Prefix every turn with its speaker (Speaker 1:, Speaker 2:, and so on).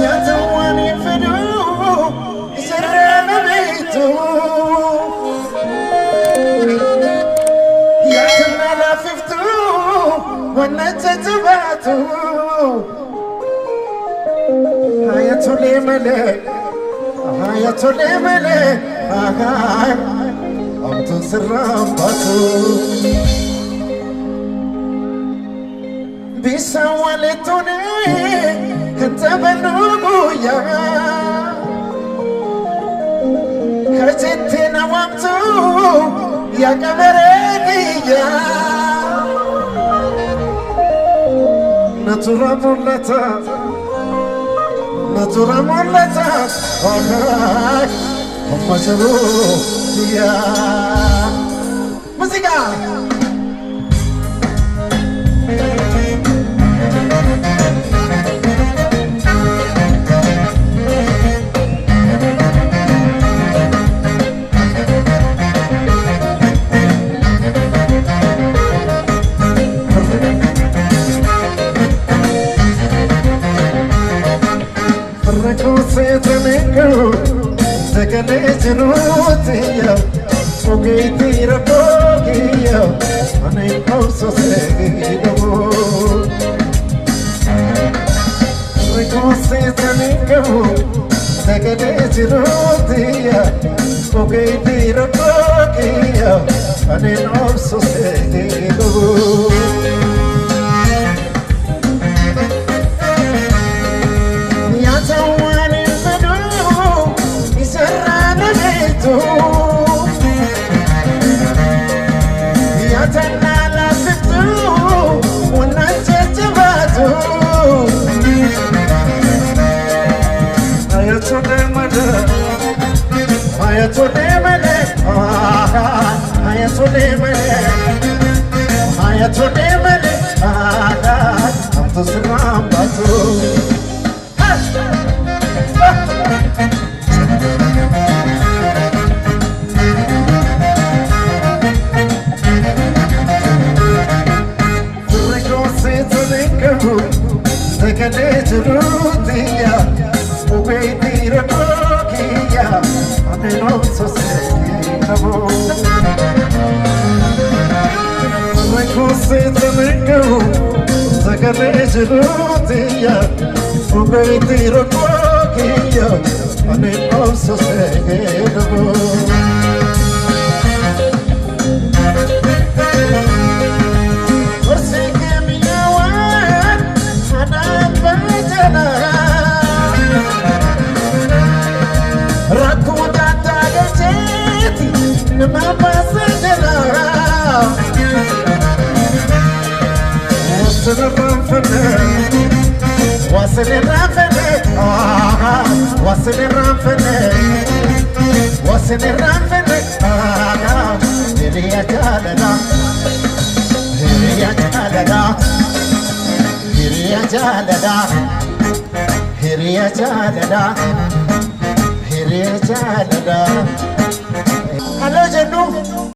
Speaker 1: يتواني فدو يسرم بيتو يتنا لففتو ونتتباتو هايتو لي ملك هايتو لي ملك أمتو سرام باتو بيسوالتوني كنت بنوبويا كجتنا وامتو يا كبريكيا نتورا مولتا نتورا مولتا أولاي أما شروع يا موسيقى Teganejinutia, Fogeti Rabogia, Ane Pausa Segido. Recose Tanico, Teganejinutia, Fogeti Rabogia, Ane Pausa Segido. Hello, Janu.